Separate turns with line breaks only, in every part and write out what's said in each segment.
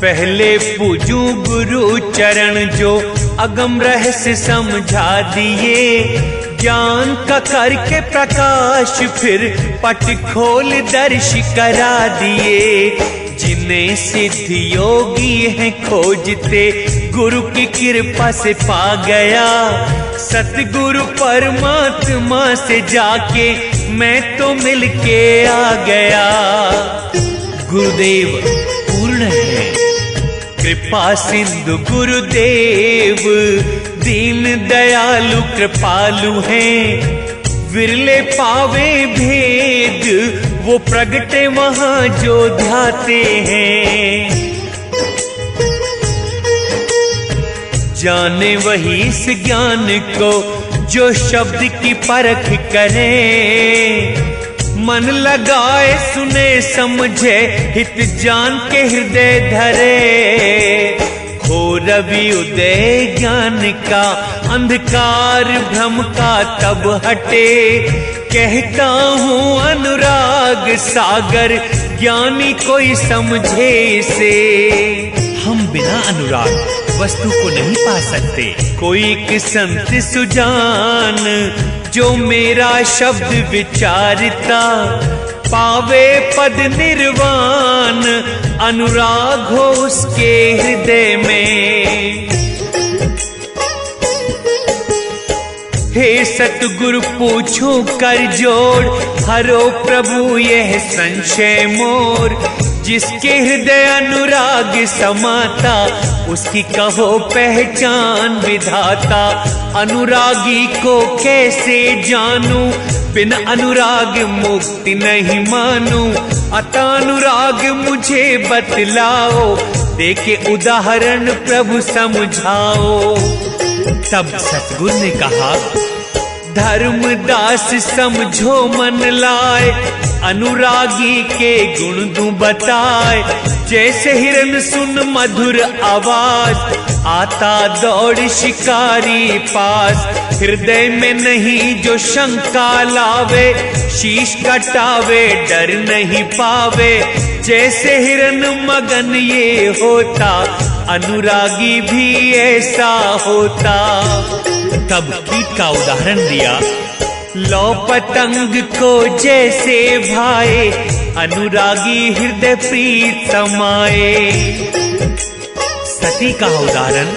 पहले पूजू गुरु चरण जो अगम रहस्य समझा दिए, ज्ञान का करके प्रकाश फिर पट खोल दर्श करा दिए। जिन्हें सिद्ध योगी हैं खोजते गुरु की कृपा से पा गया, सतगुरु परमात्मा से जाके मैं तो मिलके आ गया। गुरुदेव पूर्ण है कृपा सिंधु गुरुदेव, दीन दयालु कृपालु हैं, विरले पावे भेद वो प्रगटे वहां जो ध्याते हैं। जाने वही इस ज्ञान को जो शब्द की परख करे, मन लगाए सुने समझे हित जान के हृदय धरे। हो रवि उदय ज्ञान का अंधकार भ्रम का तब हटे, कहता हूँ अनुराग सागर ज्ञानी कोई समझे इसे। हम बिना अनुराग वस्तु को नहीं पा सकते। कोई एक संत सुजान जो मेरा शब्द विचारता, पावे पद निर्वाण अनुराग हो उसके हृदय में। हे सतगुरु पूछो कर जोड़, हरो प्रभु यह संशय मोर। जिसके हृदय अनुराग समाता, उसकी कहो पहचान विधाता। अनुरागी को कैसे जानूं, बिन अनुराग मुक्ति नहीं मानूं। अतः अनुराग मुझे बतलाओ, देके उदाहरण प्रभु समझाओ। तब सतगुरु ने कहा, धर्मदास समझो मन लाए, अनुरागी के गुण दूं बताए। जैसे हिरन सुन मधुर आवाज, आता दौड़ शिकारी पास। हृदय में नहीं जो शंका लावे, शीश कटावे डर नहीं पावे। जैसे हिरन मगन ये होता, अनुरागी भी ऐसा होता। तब कीट का उदाहरण दिया, लौ पतंग को जैसे भाए, अनुरागी हृदय प्रीत समाए। सती का उदाहरण,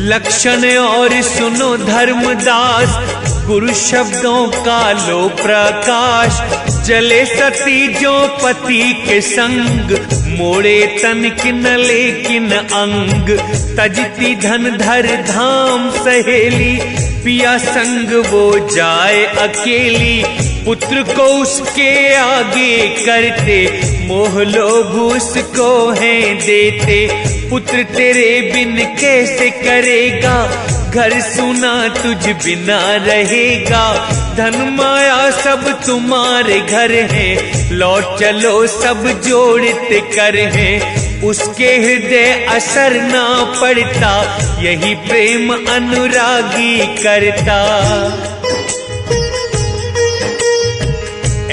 लक्षण और सुनो धर्मदास, गुरु शब्दों का लो प्रकाश। जले सती जो पति के संग, मोड़े तन किन लेकिन अंग। तजती धन धर धाम सहेली, पिया संग वो जाए अकेली। पुत्र को उसके आगे करते, मोह लोभ उसको है देते। पुत्र तेरे बिन कैसे करेगा, घर सुना तुझ बिना रहेगा। धन माया सब तुम्हारे घर है, लौट चलो सब जोड़ते कर है। उसके हृदय असर ना पड़ता, यही प्रेम अनुरागी करता।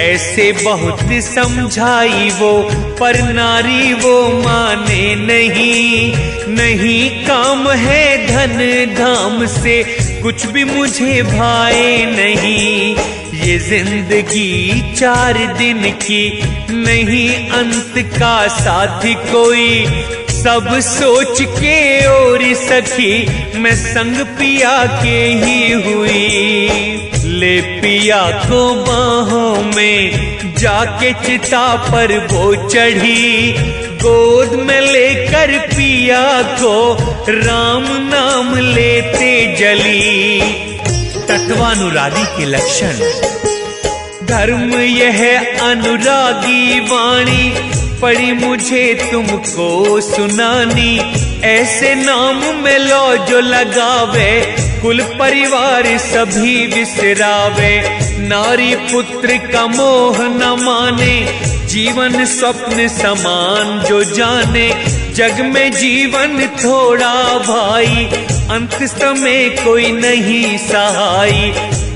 ऐसे बहुत समझाई वो, पर नारी वो माने नहीं। नहीं काम है धन धाम से, कुछ भी मुझे भाए नहीं। ये जिंदगी 4 दिन की, नहीं अंत का साथी कोई। सब सोच के और सखी, मैं संग पिया के ही हुई। ले पिया को बाहों में, जाके चिता पर वो चढ़ी। गोद में लेकर पिया को, राम नाम लेते जली। तत्वानुरागी के लक्षण, धर्म यह अनुरागी वाणी, पड़ी मुझे तुमको सुनानी। ऐसे नाम में लो जो लगावे, कुल परिवार सभी विसरावे। नारी पुत्र का मोह न माने, जीवन स्वप्न समान जो जाने। जग में जीवन थोड़ा भाई, अंत समय कोई नहीं सहाय।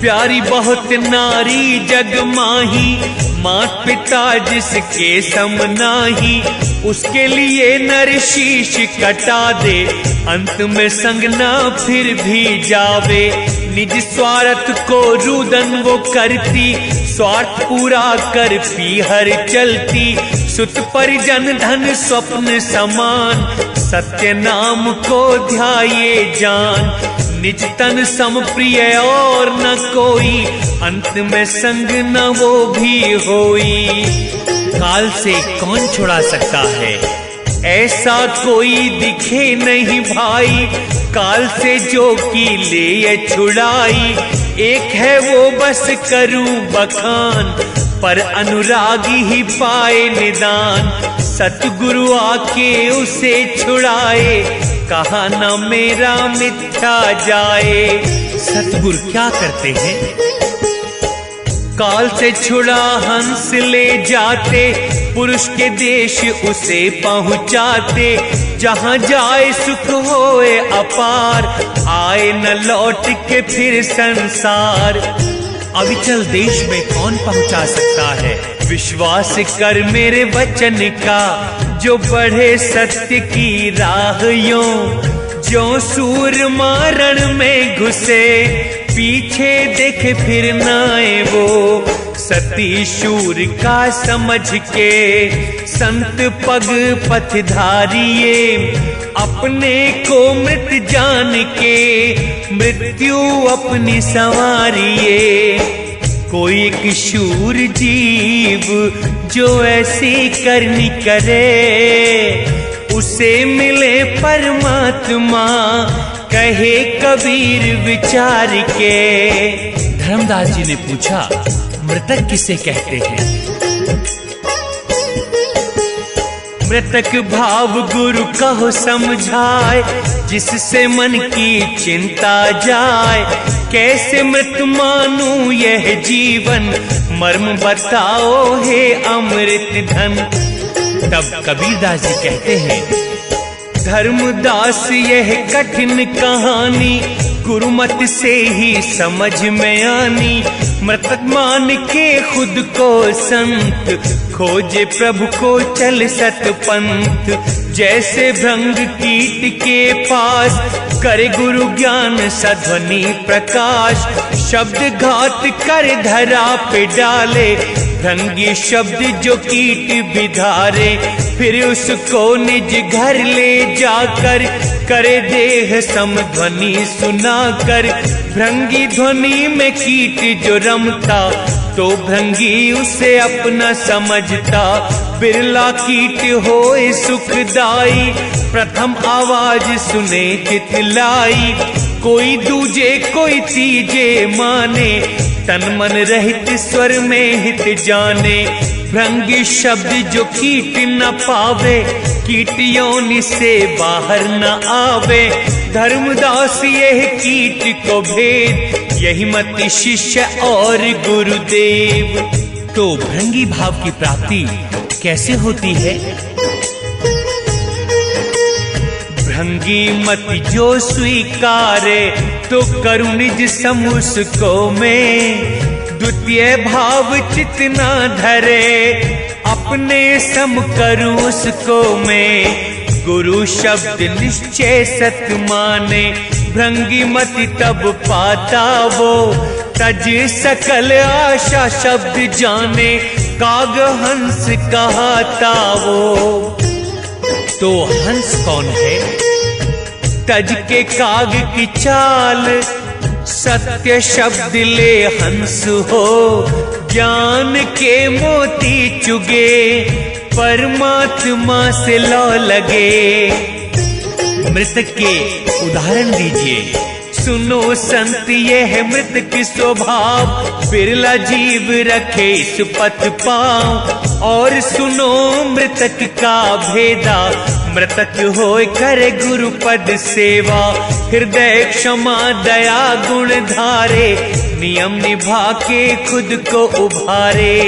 प्यारी बहुत नारी जग माही, मात पिता जिसके सम नाही, उसके लिए नर शीश कटा दे। अंत में संग ना फिर भी जावे, निज स्वार्थ को रुदन वो करती, स्वार्थ पूरा कर पीहर चलती। सुत परिजन धन स्वप्न समान, सत्य नाम को ध्याये जान। निज तन सम प्रिय और न कोई, अंत में संग न वो भी होई। काल से कौन छुड़ा सकता है, ऐसा कोई दिखे नहीं भाई। काल से जो की ले छुड़ाई, एक है वो बस करूं बखान, पर अनुरागी ही पाए निदान। सतगुरु आके उसे छुड़ाए, कहा न मेरा मिथ्या जाए। सतगुरु क्या करते हैं, काल से छुड़ा हंस ले जाते, पुरुष के देश उसे पहुंचाते। जहां जाए सुख होए अपार, आए न लौट के फिर संसार। अविचल देश में कौन पहुंचा सकता है, विश्वास कर मेरे वचन का। जो बढ़े सत्य की राह यों, जो सूर मारण में घुसे, पीछे देखे फिर नाए वो। सती शूर का समझ के संत पग पथ धारिये, अपने को मृत जान के मृत्यु अपनी संवारिये। कोई एक शूर जीव जो ऐसी करनी करे, उसे मिले परमात्मा कहे कबीर विचार के। धर्मदास जी ने पूछा, मृतक किसे कहते हैं? मृतक भाव गुरु कहो समझाए, जिससे मन की चिंता जाए। कैसे मृत मानूं यह जीवन, मर्म बताओ हे अमृत धन। तब कबीरदास जी कहते हैं, धर्मदास यह कठिन कहानी, गुरुमत से ही समझ में आनी। मृतक मान के खुद को संत, खोजे प्रभु को चल सतपंथ। जैसे भृंग कीट के पास, करे गुरु ज्ञान सध्वनि प्रकाश। शब्द घात कर धरा पे डाले, भृंगी शब्द जो कीट बिधारे। फिर उसको निज घर ले जाकर, करे देह समध्वनि सुनाकर। भृंगी ध्वनि में कीट जो रमता, तो भृंगी उसे अपना समझता। बिरला कीट होए सुखदाई, प्रथम आवाज सुने चितलाई। कोई दूजे कोई तीजे माने, तन मन रहित स्वर में हित जाने। भृंगी शब्द जो कीट न पावे, कीट योनि से बाहर न आवे। धर्मदास यह कीट को भेद, यही मति शिष्य और गुरुदेव। तो भृंगी भाव की प्राप्ति कैसे होती है? भृंगी मति जो स्वीकारे, तो करुण निज समुसको में। द्वितीय भाव चित ना धरे, अपने सम करूं उसको में। गुरु शब्द निश्चय सत माने, भृंगी मति तब पाता वो। तज सकल आशा शब्द जाने, काग हंस कहाता वो। तो हंस कौन है? तज के काग की चाल, सत्य शब्द ले हंस हो। ज्ञान के मोती चुगे, परमात्मा से लौ लगे। मृतक के उदाहरण दीजिए। सुनो संत यह मृतक स्वभाव, बिरला जीव रखे इस पथ पाँव। और सुनो मृतक का भेदा, मृतक होए करे गुरु पद सेवा। हृदय क्षमा दया गुण धारे, नियम निभा के खुद को उभारे।